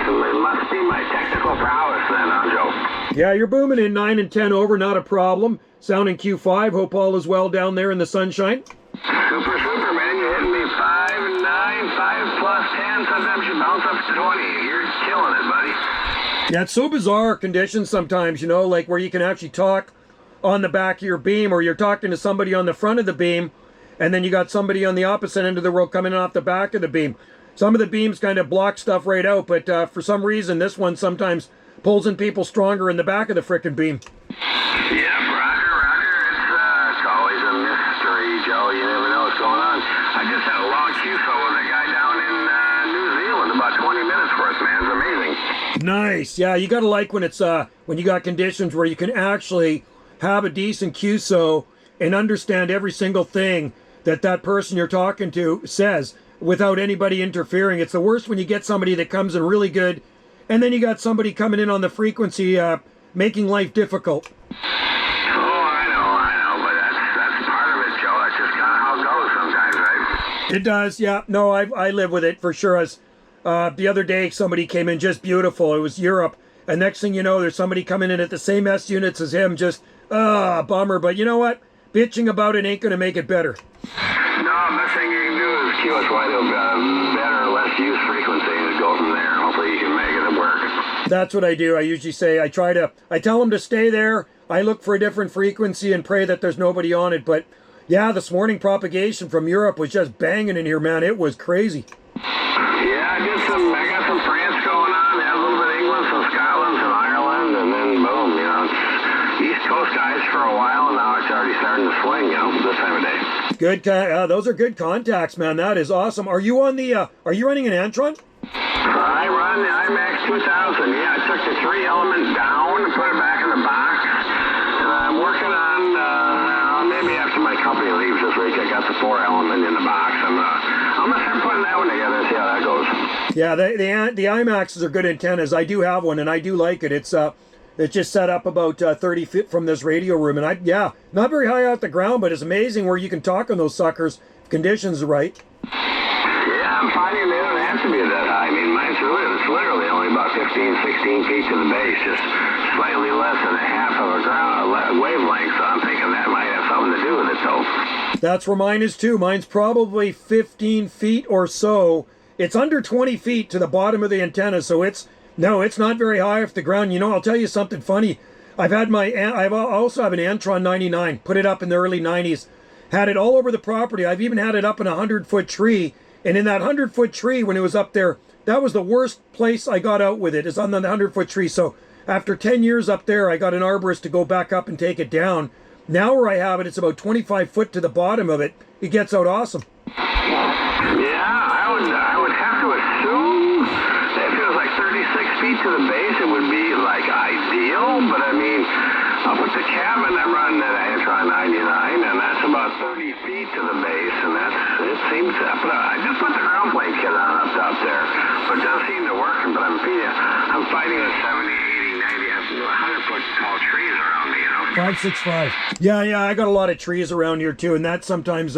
It must be my technical prowess then, huh, Joe? Yeah, you're booming in 9 and 10 over, not a problem. Sounding Q5. Hope all is well down there in the sunshine. Super, man. You're hitting me 5 and 9, 5 plus 10. Sometimes you bounce up to 20. You're killing it, buddy. Yeah, it's so bizarre conditions sometimes, you know, like where you can actually talk on the back of your beam, or you're talking to somebody on the front of the beam, and then you got somebody on the opposite end of the road coming in off the back of the beam. Some of the beams kind of block stuff right out, but for some reason this one sometimes pulls in people stronger in the back of the frickin' beam. Yep, roger. It's always a mystery, Joe. You never know what's going on. I just had a long QSO with a guy down in New Zealand, about 20 minutes worth, man. It's amazing. Nice. Yeah, you gotta like when it's when you got conditions where you can actually have a decent QSO and understand every single thing that that person you're talking to says without anybody interfering. It's the worst when you get somebody that comes in really good, and then you got somebody coming in on the frequency making life difficult. Oh, I know, but that's part of it, Joe. That's just kind of how it goes sometimes, right? It does, yeah. No, I live with it for sure. As the other day, somebody came in just beautiful. It was Europe, and next thing you know, there's somebody coming in at the same S units as him. Just bummer. But you know what? Bitching about it ain't gonna make it better. No, best thing you can do is QSY to better or less use frequency and go from there. Hopefully you can make it work. That's what I do. I usually say, I tell them to stay there. I look for a different frequency and pray that there's nobody on it. But yeah, this morning propagation from Europe was just banging in here, man. It was crazy. Yeah, I got some France going on. Yeah, a little bit of England, some Scotland, some Ireland, and then boom, you know, it's East Coast guys for a while, and now it's already starting to swing, you know, this time of day. Good, those are good contacts, man. That is awesome. Are you on the? Are you running an Antron? I run the IMAX 2000. Yeah, I took the 3 element down and put it back in the box. And I'm working on maybe after my company leaves this week, I got the 4 element in the box. I'm gonna start putting that one together and see how that goes. Yeah, the IMAXs are good antennas. I do have one, and I do like it. It's just set up about 30 feet from this radio room, and not very high off the ground, but it's amazing where you can talk on those suckers if conditions are right. Yeah, I'm finding they don't have to be that high. I mean, it's literally only about 15, 16 feet to the base, just slightly less than a half of a ground wavelength. So I'm thinking that might have something to do with it, though. That's where mine is too. Mine's probably 15 feet or so. It's under 20 feet to the bottom of the antenna, so it's not very high off the ground. You know, I'll tell you something funny. I also have an Antron 99, put it up in the early 90s. Had it all over the property. I've even had it up in a 100-foot tree. And in that 100-foot tree, when it was up there, that was the worst place I got out with it, is on the 100-foot tree. So after 10 years up there, I got an arborist to go back up and take it down. Now where I have it, it's about 25 foot to the bottom of it. It gets out awesome. Yeah, I would have to assume that if it was like 36 feet to the base, it would be like ideal. But I mean, up at the cabin, I run that Antron 99, and that's about 30 feet to the base, and it seems to. But I just put the ground plane kit on up there, but it does seem to work. But I'm fighting a 70, 80, 90, 100-foot tall trees around me, you know. 565. Yeah, I got a lot of trees around here too, and that sometimes